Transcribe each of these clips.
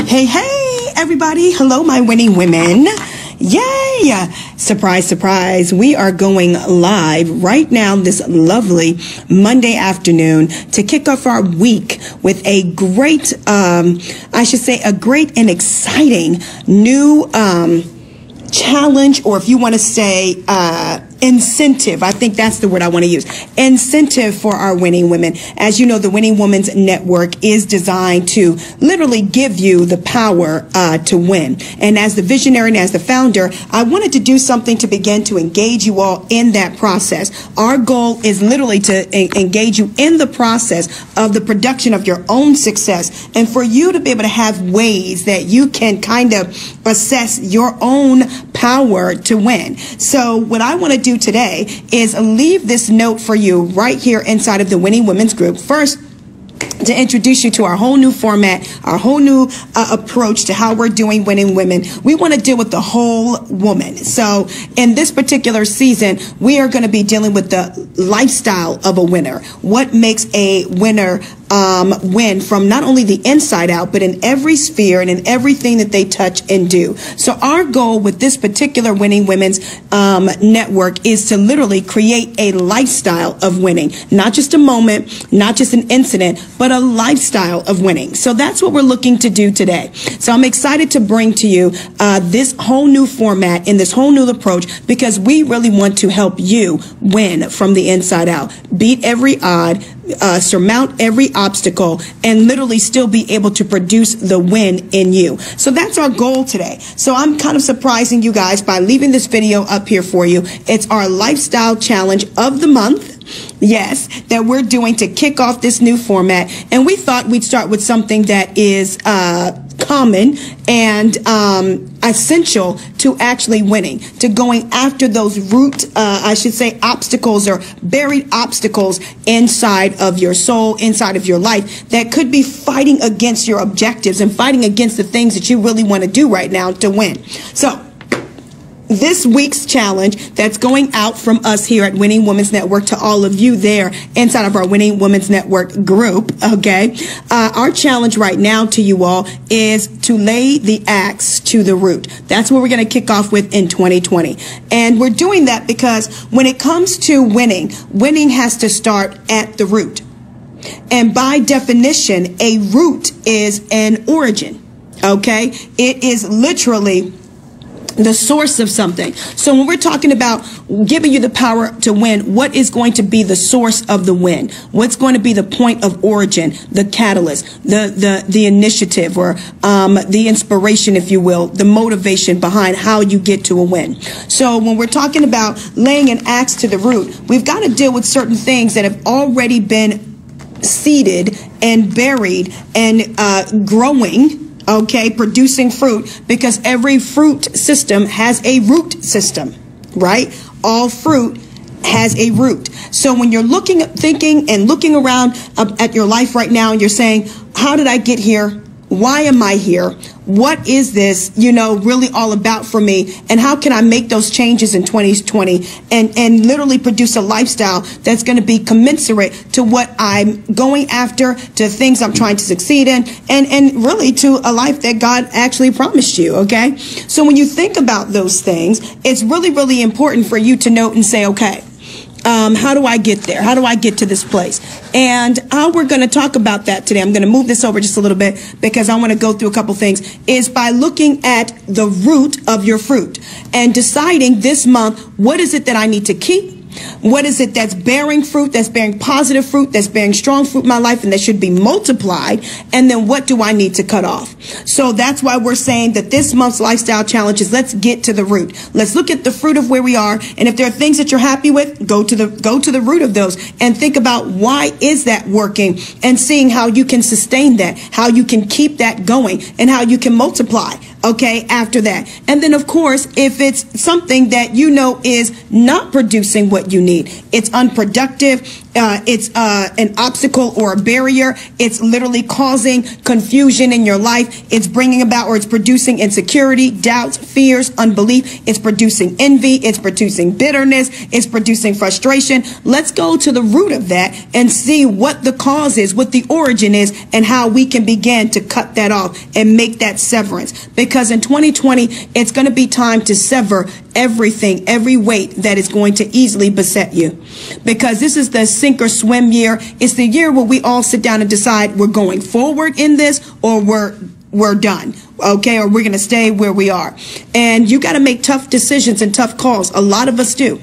Hey, hey, everybody. Hello, my winning women. Yay! Surprise, surprise. We are going live right now this lovely Monday afternoon to kick off our week with a great, a great and exciting new challenge, or if you want to say incentive. I think that's the word I want to use. Incentive for our winning women. As you know, the Winning Women's Network is designed to literally give you the power to win. And as the visionary and as the founder, I wanted to do something to begin to engage you all in that process. Our goal is literally to engage you in the process of the production of your own success, and for you to be able to have ways that you can kind of assess your own power to win. So what I want to do today is leave this note for you right here inside of the Winning Women's Group. First, to introduce you to our whole new format, our whole new approach to how we're doing Winning Women. We want to deal with the whole woman. So in this particular season, we are going to be dealing with the lifestyle of a winner. What makes a winner win from not only the inside out, but in every sphere and in everything that they touch and do. So our goal with this particular Winning Women's network is to literally create a lifestyle of winning, not just a moment, not just an incident, but a lifestyle of winning. So that's what we're looking to do today. So I'm excited to bring to you this whole new format and this whole new approach, because we really want to help you win from the inside out, beat every odd, surmount every obstacle, and literally still be able to produce the win in you. So that's our goal today. So I'm kind of surprising you guys by leaving this video up here for you. It's our lifestyle challenge of the month. Yes, that we're doing to kick off this new format. And we thought we'd start with something that is common and essential to actually winning, to going after those obstacles or buried obstacles inside of your soul, inside of your life, that could be fighting against your objectives and fighting against the things that you really want to do right now to win. So this week's challenge that's going out from us here at Winning Women's Network to all of you there inside of our Winning Women's Network group, okay? Our challenge right now to you all is to lay the axe to the root. That's what we're going to kick off with in 2020. And we're doing that because when it comes to winning, winning has to start at the root. And by definition, a root is an origin, okay? It is literally the source of something. So when we're talking about giving you the power to win, what is going to be the source of the win? What's going to be the point of origin, the catalyst, the initiative, or the inspiration, if you will, the motivation behind how you get to a win? So when we're talking about laying an axe to the root, we've got to deal with certain things that have already been seeded and buried and growing, okay, producing fruit, because every fruit system has a root system, right? All fruit has a root. So when you're thinking and looking around at your life right now, and you're saying, how did I get here? Why am I here? What is this, really all about for me? And how can I make those changes in 2020 and literally produce a lifestyle that's going to be commensurate to what I'm going after, to things I'm trying to succeed in, and really to a life that God actually promised you, okay? So when you think about those things, it's really, really important for you to note and say, okay, how do I get there? How do I get to this place? And how we're going to talk about that today, I'm going to move this over just a little bit because I want to go through a couple things, is by looking at the root of your fruit and deciding this month, what is it that I need to keep? What is it that's bearing fruit, that's bearing positive fruit, that's bearing strong fruit in my life, and that should be multiplied? And then what do I need to cut off? So that's why we're saying that this month's lifestyle challenge is, let's get to the root. Let's look at the fruit of where we are. And if there are things that you're happy with, go to the root of those and think about, why is that working, and seeing how you can sustain that, how you can keep that going, and how you can multiply, okay, after that. And then, of course, if it's something that is not producing what you need, it's unproductive, It's an obstacle or a barrier. It's literally causing confusion in your life. It's bringing about, or it's producing insecurity, doubts, fears, unbelief. It's producing envy. It's producing bitterness. It's producing frustration. Let's go to the root of that and see what the cause is, what the origin is, and how we can begin to cut that off and make that severance. Because in 2020, it's going to be time to sever everything, every weight that is going to easily beset you. Because this is the sink or swim year. It's the year where we all sit down and decide we're going forward in this, or we're done. Okay, or we're going to stay where we are. And you got to make tough decisions and tough calls. A lot of us do.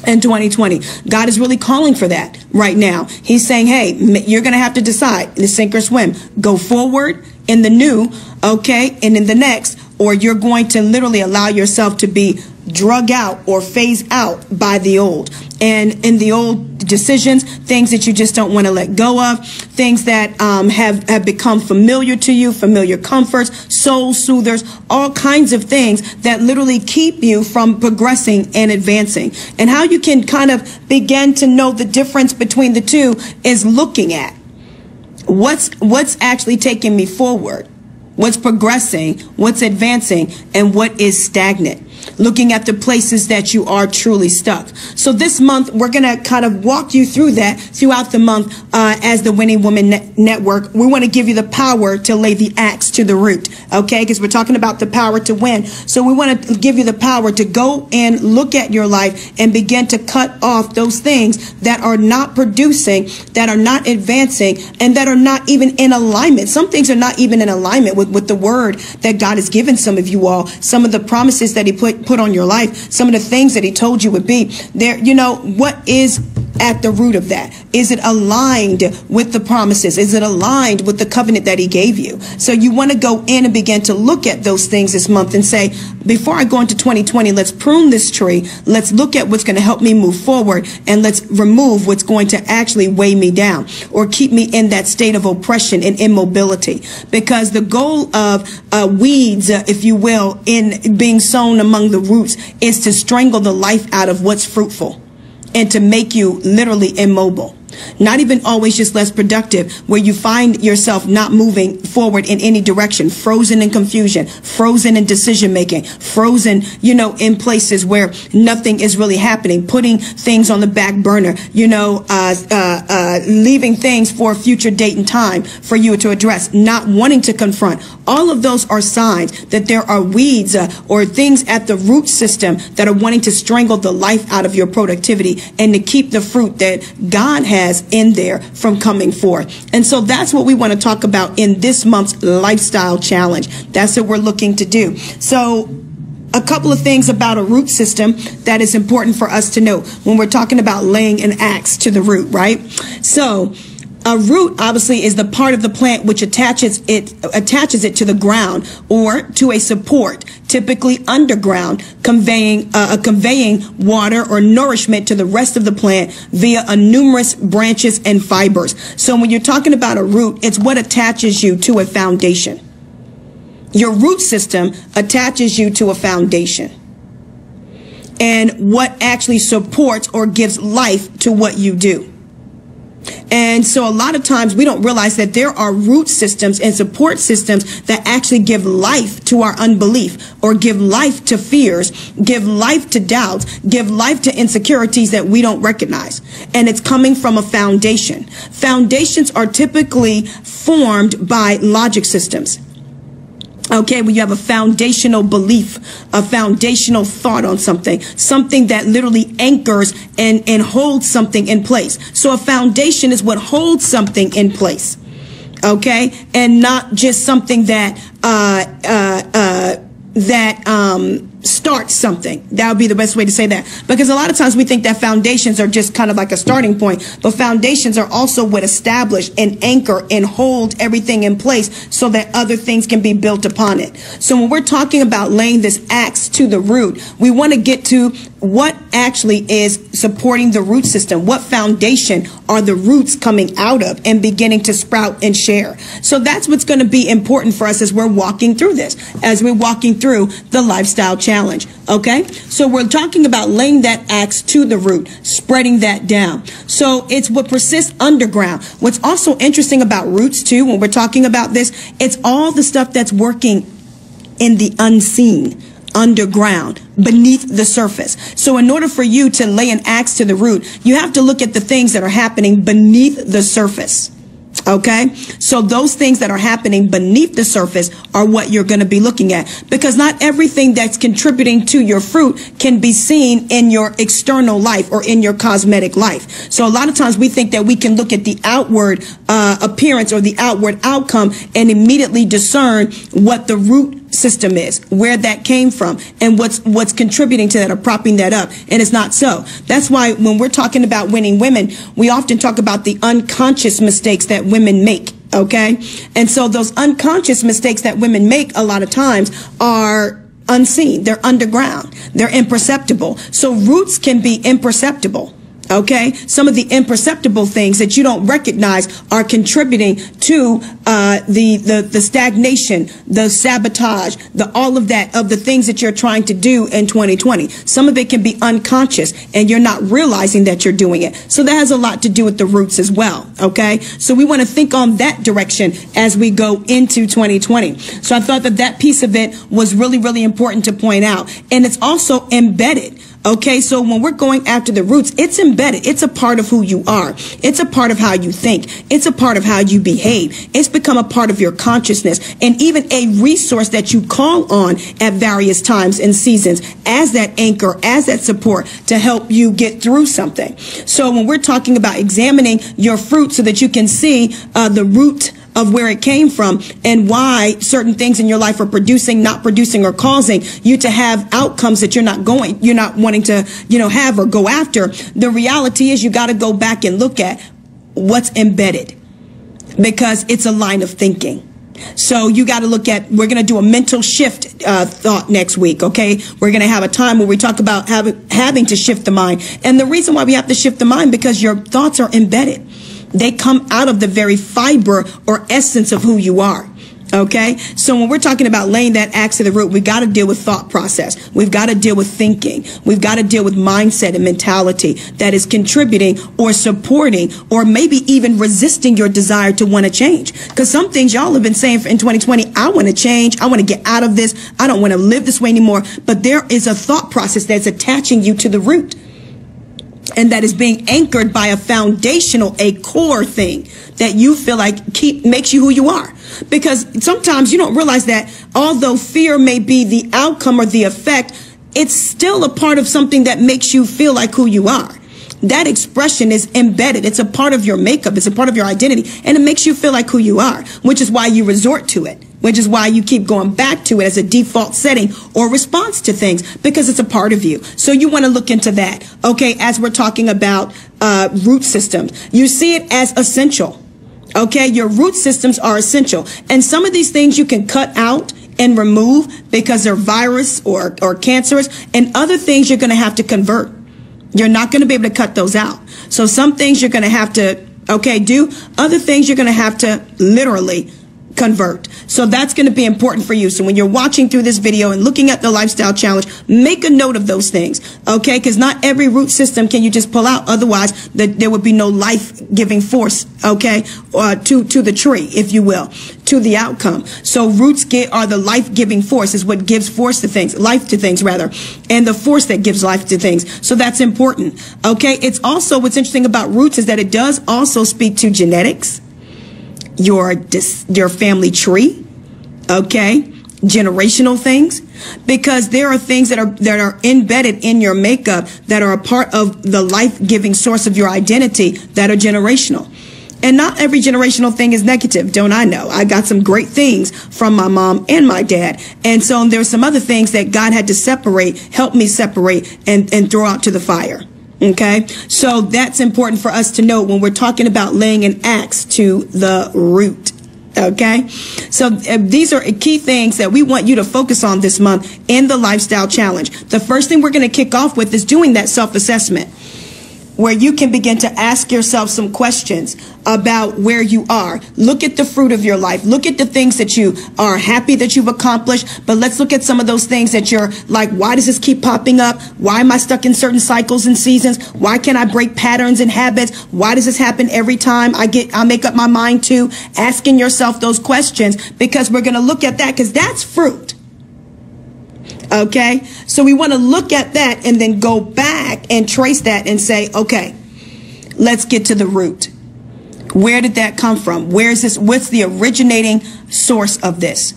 In 2020, God is really calling for that right now. He's saying, hey, you're going to have to decide, the sink or swim, go forward in the new, okay, and in the next, or you're going to literally allow yourself to be drug out or phased out by the old. And in the old decisions, things that you just don't want to let go of, things that have become familiar to you, familiar comforts, soul soothers, all kinds of things that literally keep you from progressing and advancing. And how you can kind of begin to know the difference between the two is looking at what's actually taking me forward, what's progressing, what's advancing, and what is stagnant. Looking at the places that you are truly stuck. So this month, we're going to kind of walk you through that throughout the month as the Winning Woman Network. We want to give you the power to lay the axe to the root, okay? Because we're talking about the power to win. So we want to give you the power to go and look at your life and begin to cut off those things that are not producing, that are not advancing, and that are not even in alignment. Some things are not even in alignment with the word that God has given some of you all, some of the promises that he put on your life, some of the things that he told you would be there. You know, what is at the root of that? Is it aligned with the promises? Is it aligned with the covenant that he gave you? So you want to go in and begin to look at those things this month and say, before I go into 2020, let's prune this tree. Let's look at what's going to help me move forward, and let's remove what's going to actually weigh me down or keep me in that state of oppression and immobility. Because the goal of weeds, if you will, in being sown among the roots is to strangle the life out of what's fruitful and to make you literally immobile. Not even always just less productive, where you find yourself not moving forward in any direction, frozen in confusion, frozen in decision making, frozen, you know, in places where nothing is really happening, putting things on the back burner, you know, leaving things for a future date and time for you to address, not wanting to confront. All of those are signs that there are weeds or things at the root system that are wanting to strangle the life out of your productivity and to keep the fruit that God has in there from coming forth. And so that's what we want to talk about in this month's lifestyle challenge. That's what we're looking to do. So a couple of things about a root system that is important for us to know when we're talking about laying an axe to the root, right? So a root obviously is the part of the plant which attaches it to the ground or to a support, typically underground, conveying water or nourishment to the rest of the plant via a numerous branches and fibers. So when you're talking about a root, it's what attaches you to a foundation. Your root system attaches you to a foundation and what actually supports or gives life to what you do. And so a lot of times we don't realize that there are root systems and support systems that actually give life to our unbelief or give life to fears, give life to doubts, give life to insecurities that we don't recognize. And it's coming from a foundation. Foundations are typically formed by logic systems. Okay, when you have a foundational belief, a foundational thought on something, something that literally anchors and holds something in place. So a foundation is what holds something in place. Okay, and not just something that start something. That would be the best way to say that. Because a lot of times we think that foundations are just kind of like a starting point, but foundations are also what establish and anchor and hold everything in place so that other things can be built upon it. So when we're talking about laying this axe to the root, we want to get to what actually is supporting the root system. What foundation are the roots coming out of and beginning to sprout and share? So that's what's going to be important for us as we're walking through this, as we're walking through the lifestyle challenge. challenge. Okay, so we're talking about laying that axe to the root, spreading that down. So it's what persists underground. What's also interesting about roots too, when we're talking about this, it's all the stuff that's working in the unseen, underground, beneath the surface. So in order for you to lay an axe to the root, you have to look at the things that are happening beneath the surface. Okay, so those things that are happening beneath the surface are what you're going to be looking at, because not everything that's contributing to your fruit can be seen in your external life or in your cosmetic life. So a lot of times we think that we can look at the outward appearance or the outward outcome and immediately discern what the root system is, where that came from, and what's contributing to that or propping that up. And it's not so. That's why when we're talking about winning women, we often talk about the unconscious mistakes that women make. Okay, and so those unconscious mistakes that women make a lot of times are unseen. They're underground. They're imperceptible. So roots can be imperceptible. Okay, some of the imperceptible things that you don't recognize are contributing to the stagnation, the sabotage, all of that, of the things that you're trying to do in 2020. Some of it can be unconscious and you're not realizing that you're doing it. So that has a lot to do with the roots as well. Okay, so we want to think on that direction as we go into 2020. So I thought that piece of it was really, really important to point out. And it's also embedded. Okay, so when we're going after the roots, it's embedded. It's a part of who you are. It's a part of how you think. It's a part of how you behave. It's become a part of your consciousness, and even a resource that you call on at various times and seasons as that anchor, as that support to help you get through something. So when we're talking about examining your fruit so that you can see the root of where it came from and why certain things in your life are producing, not producing, or causing you to have outcomes that you're not wanting to, have or go after. The reality is you got to go back and look at what's embedded, because it's a line of thinking. So you got to look at, we're going to do a mental shift thought next week. Okay, we're going to have a time where we talk about having to shift the mind. And the reason why we have to shift the mind, because your thoughts are embedded. They come out of the very fiber or essence of who you are. Okay, so when we're talking about laying that axe to the root, we got to deal with thought process. We've got to deal with thinking. We've got to deal with mindset and mentality that is contributing or supporting or maybe even resisting your desire to want to change. Because some things y'all have been saying in 2020, I want to change. I want to get out of this. I don't want to live this way anymore. But there is a thought process that's attaching you to the root, and that is being anchored by a foundational, a core thing that you feel like makes you who you are. Because sometimes you don't realize that although fear may be the outcome or the effect, it's still a part of something that makes you feel like who you are. That expression is embedded. It's a part of your makeup. It's a part of your identity. And it makes you feel like who you are, which is why you resort to it, which is why you keep going back to it as a default setting or response to things, because it's a part of you. So you want to look into that. Okay, as we're talking about root systems, you see it as essential. Okay, your root systems are essential. And some of these things you can cut out and remove because they're virus or cancerous, and other things you're going to have to convert. You're not going to be able to cut those out. So some things you're going to have to, do. Other things you're going to have to literally convert. So that's going to be important for you. So when you're watching through this video and looking at the lifestyle challenge, make a note of those things. Okay, because not every root system can you just pull out. Otherwise, there would be no life-giving force, to the tree, if you will, to the outcome. So roots are the life-giving force, is what gives force to things, life to things rather, and the force that gives life to things. So that's important. Okay, it's also, what's interesting about roots is that it does also speak to genetics, your family tree, generational things, because there are things that are embedded in your makeup that are a part of the life-giving source of your identity that are generational. And not every generational thing is negative, don't I know? I got some great things from my mom and my dad. And so there's some other things that God had to help me separate and throw out to the fire. Okay, so that's important for us to know when we're talking about laying an axe to the root. Okay, so these are key things that we want you to focus on this month in the lifestyle challenge. The first thing we're going to kick off with is doing that self-assessment. where you can begin to ask yourself some questions about where you are. Look at the fruit of your life. Look at the things that you are happy that you've accomplished. But let's look at some of those things that you're like, why does this keep popping up? Why am I stuck in certain cycles and seasons? Why can't I break patterns and habits? Why does this happen every time I make up my mind to? Asking yourself those questions, because we're going to look at that, because that's fruit. Okay, so we want to look at that and then go back and trace that and say, okay, let's get to the root. Where did that come from? Where is this? What's the originating source of this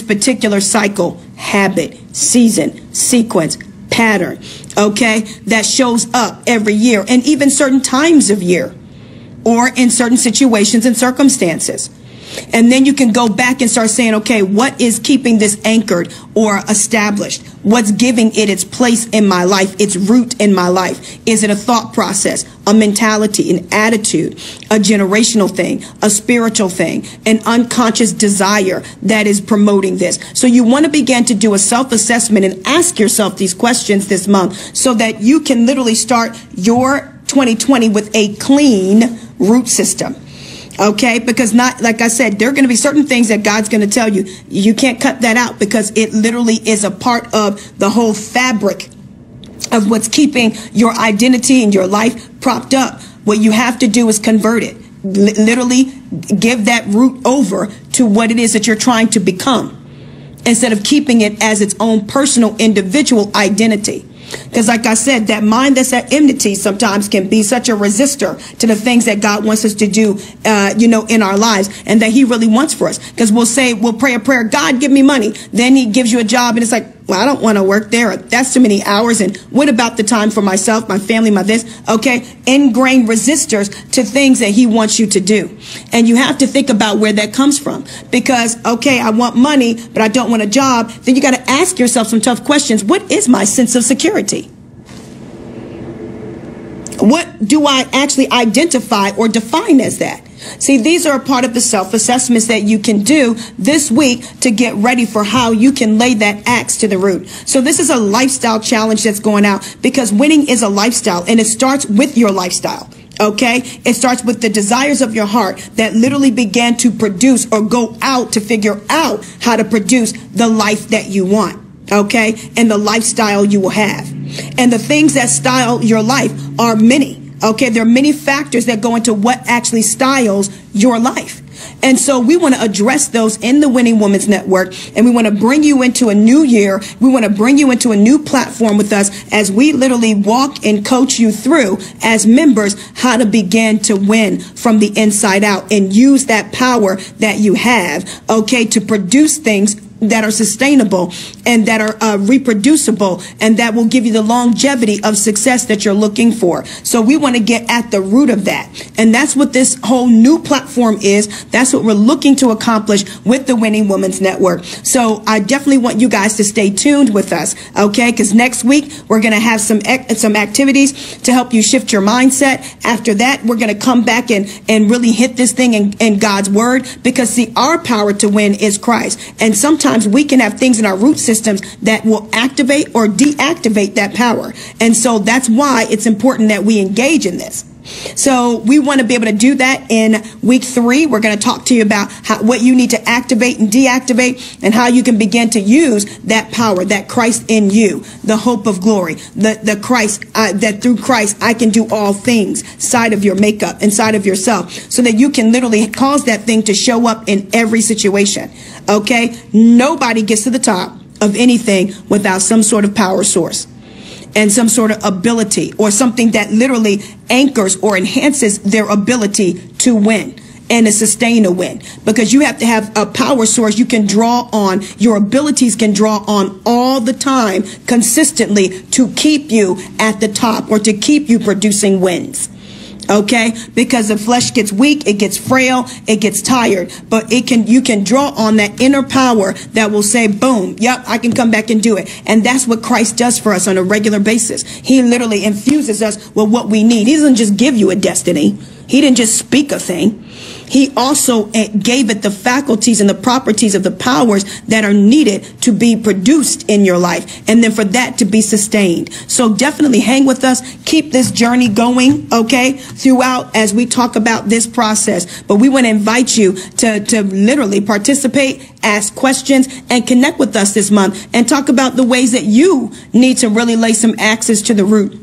particular cycle, habit, season, sequence, pattern? Okay, that shows up every year, and even certain times of year, or in certain situations and circumstances. And then you can go back and start saying, okay, what is keeping this anchored or established? What's giving it its place in my life, its root in my life? Is it a thought process, a mentality, an attitude, a generational thing, a spiritual thing, an unconscious desire that is promoting this? So you want to begin to do a self-assessment and ask yourself these questions this month, so that you can literally start your 2020 with a clean root system. Okay, because not, like I said, there are going to be certain things that God's going to tell you, you can't cut that out, because it literally is a part of the whole fabric of what's keeping your identity and your life propped up. What you have to do is convert it. Literally give that root over to what it is that you're trying to become, instead of keeping it as its own personal individual identity. Because like I said, that mind that's at enmity sometimes can be such a resistor to the things that God wants us to do, in our lives, and that he really wants for us. Because we'll pray a prayer, God, give me money. Then he gives you a job, and it's like, well, I don't want to work there. That's too many hours. And what about the time for myself, my family, my this? Okay. Ingrained resistors to things that he wants you to do. And you have to think about where that comes from. Because, okay, I want money, but I don't want a job. Then you got to ask yourself some tough questions. What is my sense of security? What do I actually identify or define as that? See, these are a part of the self-assessments that you can do this week to get ready for how you can lay that axe to the root. So this is a lifestyle challenge that's going out, because winning is a lifestyle, and it starts with your lifestyle. Okay, it starts with the desires of your heart that literally began to produce, or go out to figure out how to produce the life that you want. Okay, and the lifestyle you will have. And the things that style your life are many. Okay, there are many factors that go into what actually styles your life. And so we want to address those in the Winning Women's Network, and we want to bring you into a new year. We want to bring you into a new platform with us as we literally walk and coach you through, as members, how to begin to win from the inside out and use that power that you have, okay, to produce things that are sustainable and that are reproducible, and that will give you the longevity of success that you're looking for. So we want to get at the root of that. And that's what this whole new platform is. That's what we're looking to accomplish with the Winning Women's Network. So I definitely want you guys to stay tuned with us, okay? Because next week we're going to have some activities to help you shift your mindset. After that, we're going to come back and really hit this thing in God's word, because see, our power to win is Christ. And sometimes we can have things in our root systems that will activate or deactivate that power. And so that's why it's important that we engage in this. So we want to be able to do that in week 3. We're going to talk to you about what you need to activate and deactivate, and how you can begin to use that power, that Christ in you, the hope of glory, the Christ, that through Christ I can do all things, side of your makeup, inside of yourself, so that you can literally cause that thing to show up in every situation. Okay? Nobody gets to the top of anything without some sort of power source and some sort of ability, or something that literally anchors or enhances their ability to win and to sustain a win. Because you have to have a power source you can draw on, your abilities can draw on all the time, consistently, to keep you at the top, or to keep you producing wins. Okay, because the flesh gets weak, it gets frail, it gets tired, but you can draw on that inner power that will say, boom, yep, I can come back and do it. And that's what Christ does for us on a regular basis. He literally infuses us with what we need. He doesn't just give you a destiny. He didn't just speak a thing. he also gave it the faculties and the properties of the powers that are needed to be produced in your life, and then for that to be sustained. So definitely hang with us. Keep this journey going, okay, throughout as we talk about this process. But we want to invite you to literally participate, ask questions, and connect with us this month and talk about the ways that you need to really lay some axes to the root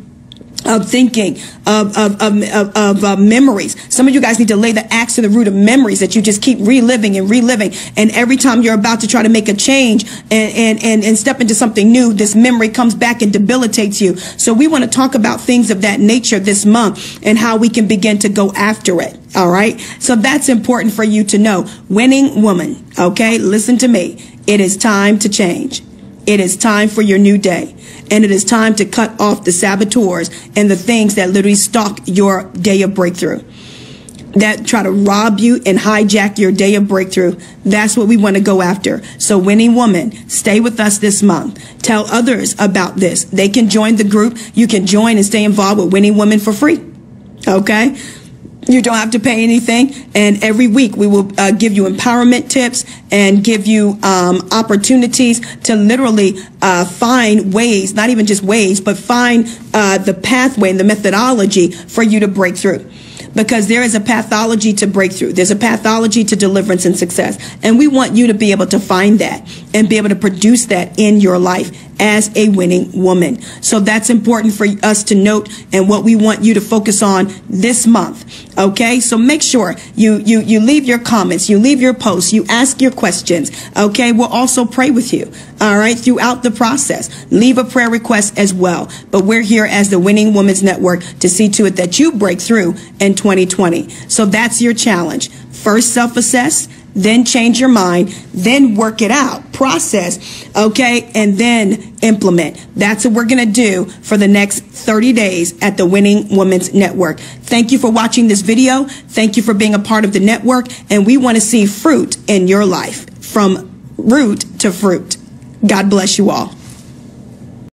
of thinking, of memories. Some of you guys need to lay the axe to the root of memories that you just keep reliving and reliving. And every time you're about to try to make a change and step into something new, this memory comes back and debilitates you. So we want to talk about things of that nature this month and how we can begin to go after it. All right. So that's important for you to know. Winning woman. Okay. Listen to me. It is time to change. It is time for your new day. And it is time to cut off the saboteurs and the things that literally stalk your day of breakthrough, that try to rob you and hijack your day of breakthrough. That's what we want to go after. So winning woman, stay with us this month. Tell others about this. They can join the group. You can join and stay involved with Winning Women for free. Okay? You don't have to pay anything. And every week we will give you empowerment tips and give you opportunities to literally find ways, not even just ways, but find the pathway and the methodology for you to break through. Because there is a pathology to breakthrough. There's a pathology to deliverance and success. And we want you to be able to find that and be able to produce that in your life as a winning woman. So that's important for us to note and what we want you to focus on this month. Okay, so make sure you leave your comments, you leave your posts, you ask your questions. Okay, we'll also pray with you. All right, throughout the process. Leave a prayer request as well. But we're here as the Winning Women's Network to see to it that you break through in 2020. So that's your challenge. First, self-assess, then change your mind, then work it out, process, okay, and then implement. That's what we're going to do for the next 30 days at the Winning Women's Network. Thank you for watching this video. Thank you for being a part of the network. And we want to see fruit in your life, from root to fruit. God bless you all.